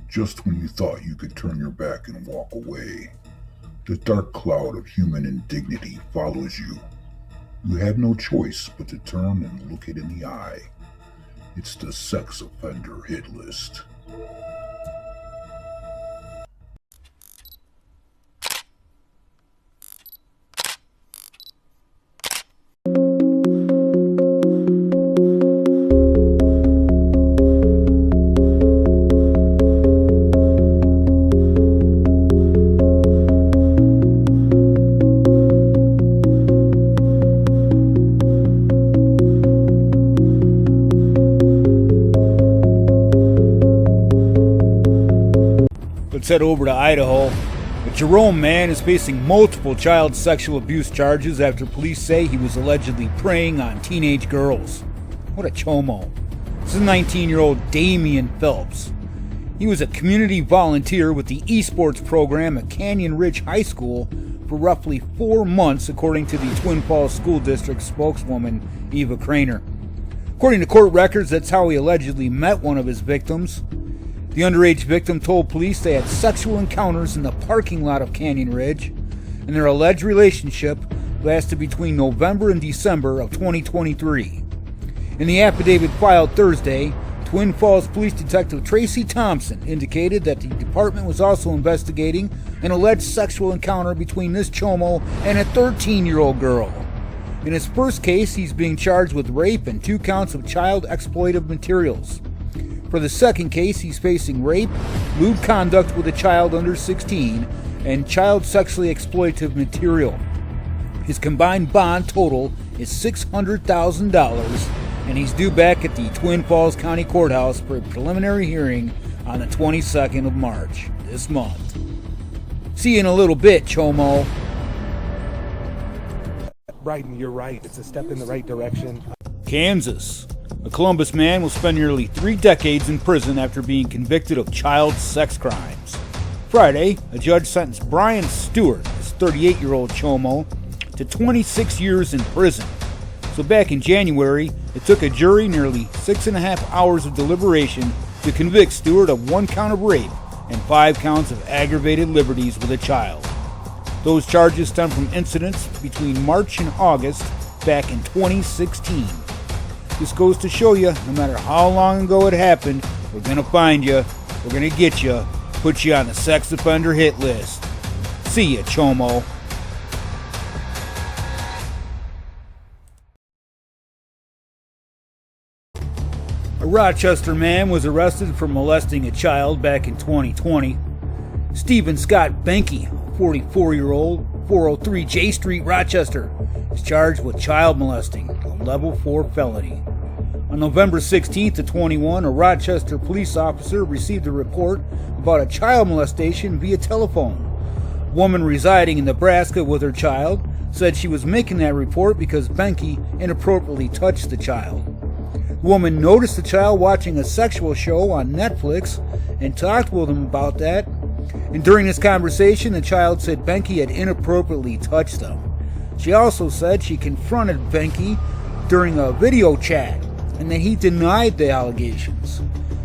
Just when you thought you could turn your back and walk away, the dark cloud of human indignity follows you. You have no choice but to turn and look it in the eye. It's the sex offender hit list. Let's head over to Idaho. A Jerome man is facing multiple child sexual abuse charges after police say he was allegedly preying on teenage girls. What a chomo. This is 19-year-old Damian Phelps. He was a community volunteer with the esports program at Canyon Ridge High School for roughly 4 months, according to the Twin Falls School District spokeswoman, Eva Craner. According to court records, that's how he allegedly met one of his victims. The underage victim told police they had sexual encounters in the parking lot of Canyon Ridge, and their alleged relationship lasted between November and December of 2023. In the affidavit filed Thursday, Twin Falls Police Detective Tracy Thompson indicated that the department was also investigating an alleged sexual encounter between this chomo and a 13-year-old girl. In his first case, he's being charged with rape and 2 counts of child exploitive materials. For the second case, he's facing rape, lewd conduct with a child under 16, and child sexually exploitative material. His combined bond total is $600,000, and he's due back at the Twin Falls County Courthouse for a preliminary hearing on the 22nd of March this month. See you in a little bit, chomo. Bryden, you're right. It's a step in the right direction. Kansas. A Columbus man will spend nearly 3 decades in prison after being convicted of child sex crimes. Friday, a judge sentenced Brian Stewart, his 38-year-old chomo, to 26 years in prison. So back in January, it took a jury nearly 6.5 hours of deliberation to convict Stewart of 1 count of rape and 5 counts of aggravated liberties with a child. Those charges stem from incidents between March and August back in 2016. This goes to show you, no matter how long ago it happened, we're going to find you, we're going to get you, put you on the sex offender hit list. See ya, chomo. A Rochester man was arrested for molesting a child back in 2020. Stephen Scott Benke, 44-year-old, 403 J Street, Rochester, is charged with child molesting, a level 4 felony. On November 16th of 21, a Rochester police officer received a report about a child molestation via telephone. A woman residing in Nebraska with her child said she was making that report because Benke inappropriately touched the child. The woman noticed the child watching a sexual show on Netflix and talked with him about that. And during this conversation, the child said Benke had inappropriately touched them. She also said she confronted Benke during a video chat and that he denied the allegations.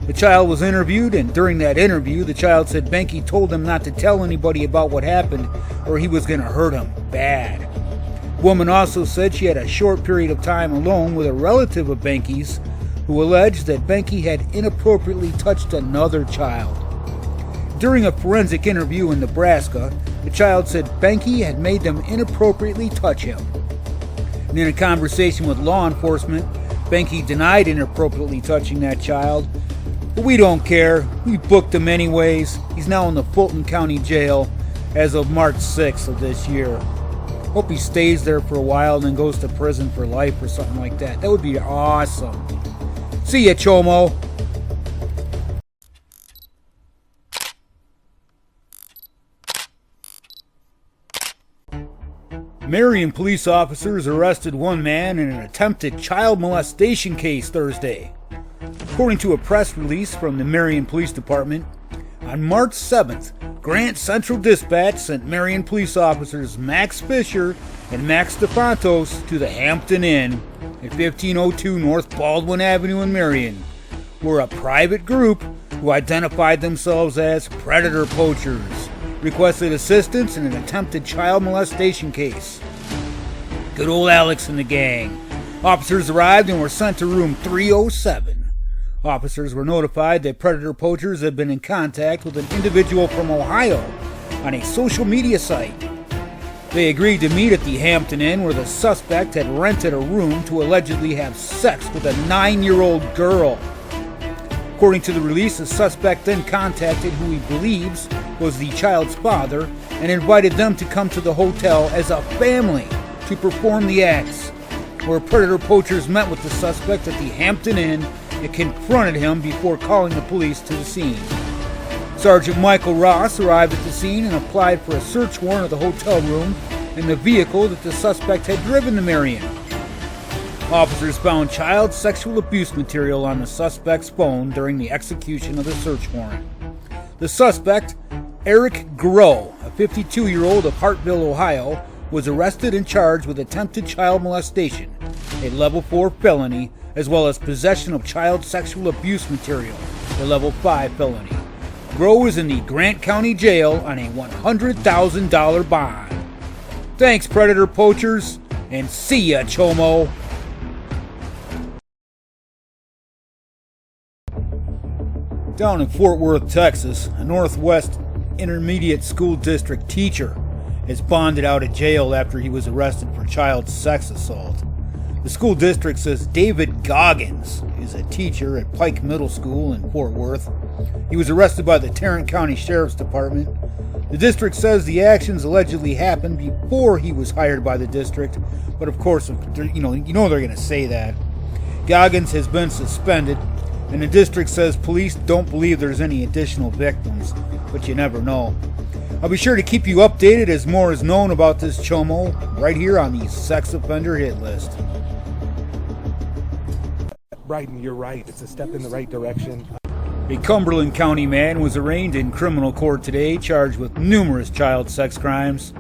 The child was interviewed, and during that interview, the child said Benke told him not to tell anybody about what happened or he was going to hurt him bad. The woman also said she had a short period of time alone with a relative of Benke's who alleged that Benke had inappropriately touched another child. During a forensic interview in Nebraska, the child said Benke had made them inappropriately touch him. And in a conversation with law enforcement, Benke denied inappropriately touching that child. But we don't care. We booked him anyways. He's now in the Fulton County Jail as of March 6th of this year. Hope he stays there for a while and then goes to prison for life or something like that. That would be awesome. See ya, chomo. Marion police officers arrested one man in an attempted child molestation case Thursday. According to a press release from the Marion Police Department, on March 7th, Grant Central Dispatch sent Marion police officers Max Fisher and Max DeFontos to the Hampton Inn at 1502 North Baldwin Avenue in Marion, were a private group who identified themselves as predator poachers, requested assistance in an attempted child molestation case. Good old Alex and the gang. Officers arrived and were sent to room 307. Officers were notified that predator poachers had been in contact with an individual from Ohio on a social media site. They agreed to meet at the Hampton Inn, where the suspect had rented a room to allegedly have sex with a 9-year-old girl. According to the release, the suspect then contacted who he believes was the child's father and invited them to come to the hotel as a family to perform the acts, where predator poachers met with the suspect at the Hampton Inn and confronted him before calling the police to the scene. Sergeant Michael Ross arrived at the scene and applied for a search warrant of the hotel room and the vehicle that the suspect had driven to Marion. Officers found child sexual abuse material on the suspect's phone during the execution of the search warrant. The suspect, Eric Groh, a 52-year-old of Hartville, Ohio, was arrested and charged with attempted child molestation, a level 4 felony, as well as possession of child sexual abuse material, a level 5 felony. Groh is in the Grant County Jail on a $100,000 bond. Thanks, predator poachers, and see ya, Chomo. Down in Fort Worth, Texas, a Northwest Intermediate School District teacher is bonded out of jail after he was arrested for child sex assault. The school district says David Goggins is a teacher at Pike Middle School in Fort Worth. He was arrested by the Tarrant County Sheriff's Department. The district says the actions allegedly happened before he was hired by the district, but of course, you know they're going to say that. Goggins has been suspended, and the district says police don't believe there's any additional victims, but you never know. I'll be sure to keep you updated as more is known about this chomo right here on the Sex Offender Hit List. Bryden, you're right. It's a step in the right direction. A Cumberland County man was arraigned in criminal court today, charged with numerous child sex crimes.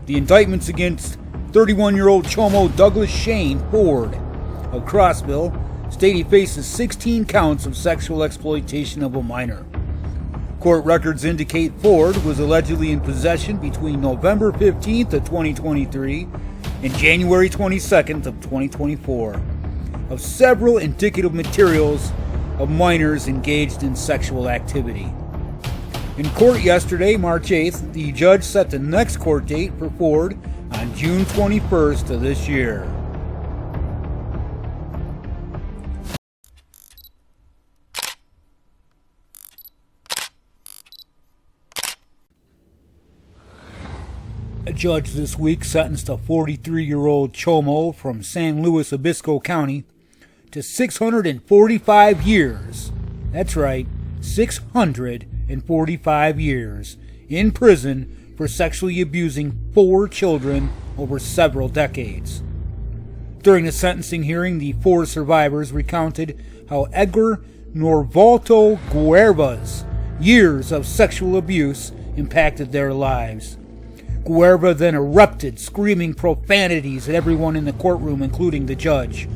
The indictments against 31-year-old chomo Douglas Shane Ford of Crossville state he faces 16 counts of sexual exploitation of a minor. Court records indicate Ford was allegedly in possession between November 15th of 2023 and January 22nd of 2024 of several indicative materials of minors engaged in sexual activity. In court yesterday, March 8th, the judge set the next court date for Ford on June 21st of this year. A judge this week sentenced a 43-year-old chomo from San Luis Obispo County to 645 years. That's right, 645 years in prison for sexually abusing 4 children over several decades. During the sentencing hearing, the 4 survivors recounted how Edgar Norvaldo Guerva's years of sexual abuse impacted their lives. Guerva then erupted, screaming profanities at everyone in the courtroom, including the judge.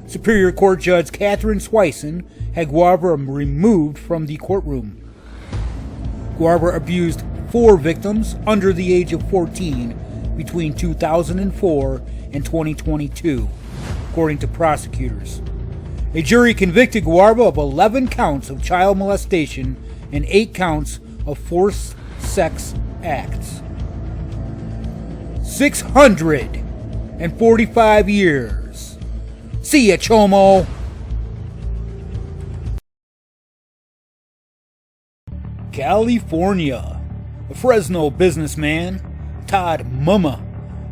Superior Court Judge Catherine Swison had Guerva removed from the courtroom. Guerva abused 4 victims under the age of 14 between 2004 and 2022, according to prosecutors. A jury convicted Guerva of 11 counts of child molestation and 8 counts of forced sex acts. 645 years. See ya, chomo. California. A Fresno businessman, Todd Mumma,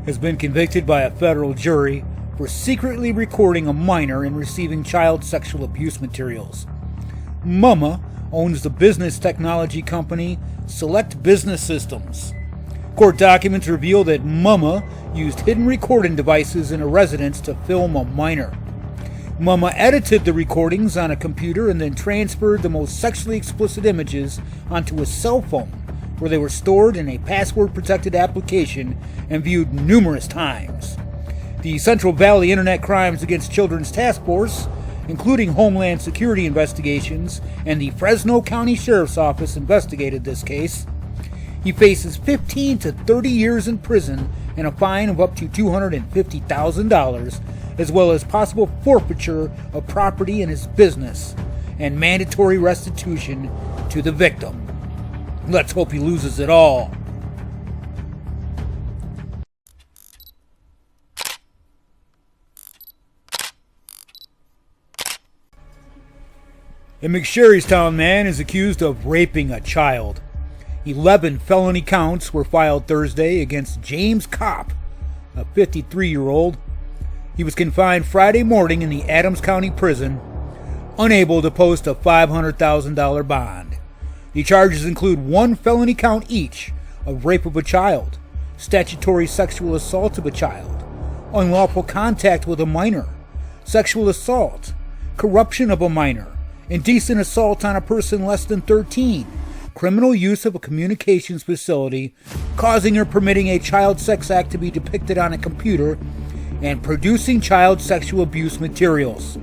has been convicted by a federal jury for secretly recording a minor and receiving child sexual abuse materials. Mumma owns the business technology company Select Business Systems. Court documents reveal that Mumma used hidden recording devices in a residence to film a minor. Mumma edited the recordings on a computer and then transferred the most sexually explicit images onto a cell phone, where they were stored in a password-protected application and viewed numerous times. The Central Valley Internet Crimes Against Children's Task Force including Homeland Security investigations, and the Fresno County Sheriff's Office investigated this case. He faces 15 to 30 years in prison and a fine of up to $250,000, as well as possible forfeiture of property in his business and mandatory restitution to the victim. Let's hope he loses it all. A McSherrystown man is accused of raping a child. 11 felony counts were filed Thursday against James Kopp, a 53-year-old. He was confined Friday morning in the Adams County Prison, unable to post a $500,000 bond. The charges include 1 felony count each of rape of a child, statutory sexual assault of a child, unlawful contact with a minor, sexual assault, corruption of a minor, indecent assault on a person less than 13, criminal use of a communications facility, causing or permitting a child sex act to be depicted on a computer, and producing child sexual abuse materials.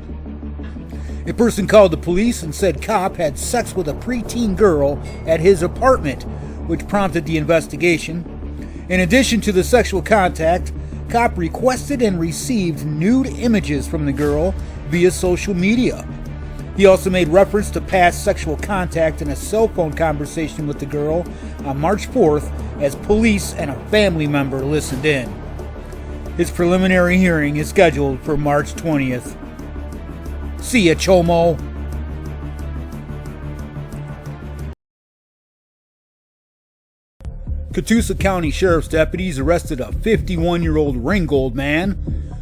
A person called the police and said Kopp had sex with a preteen girl at his apartment, which prompted the investigation. In addition to the sexual contact, Kopp requested and received nude images from the girl via social media. He also made reference to past sexual contact in a cell phone conversation with the girl on March 4th as police and a family member listened in. His preliminary hearing is scheduled for March 20th. See ya, Chomo! Catoosa County Sheriff's deputies arrested a 51-year-old Ringgold man.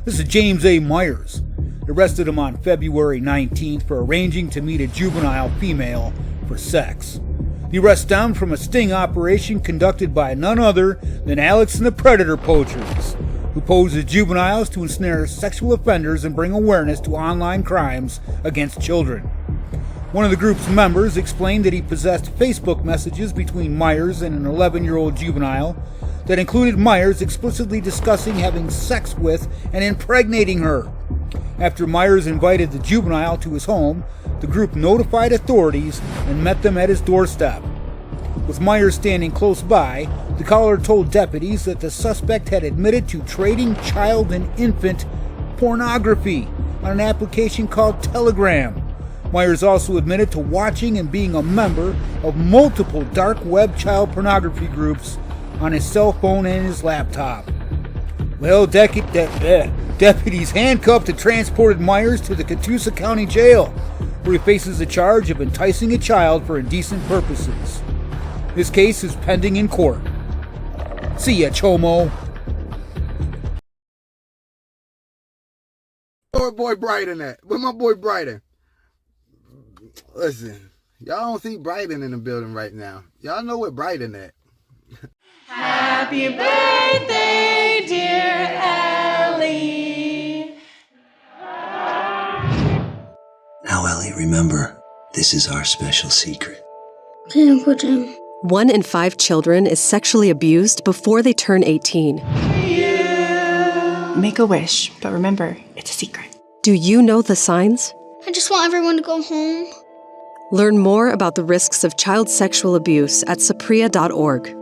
This is James A. Myers. Arrested him on February 19th for arranging to meet a juvenile female for sex. The arrest stemmed from a sting operation conducted by none other than Alex and the Predator Poachers, who pose as juveniles to ensnare sexual offenders and bring awareness to online crimes against children. One of the group's members explained that he possessed Facebook messages between Myers and an 11-year-old juvenile that included Myers explicitly discussing having sex with and impregnating her. After Myers invited the juvenile to his home, the group notified authorities and met them at his doorstep. With Myers standing close by, the caller told deputies that the suspect had admitted to trading child and infant pornography on an application called Telegram. Myers also admitted to watching and being a member of multiple dark web child pornography groups on his cell phone and his laptop. Well, deputies handcuffed and transported Myers to the Catoosa County Jail, where he faces a charge of enticing a child for indecent purposes. This case is pending in court. See ya, Chomo. Where boy Brighton at? Where my boy Brighton? Listen, y'all don't see Brighton in the building right now. Y'all know where Brighton at. Happy birthday, dear Ellie. Now, Ellie, remember, this is our special secret. Okay, Uncle Jim. 1 in 5 children is sexually abused before they turn 18. Make a wish, but remember, it's a secret. Do you know the signs? I just want everyone to go home. Learn more about the risks of child sexual abuse at sapria.org.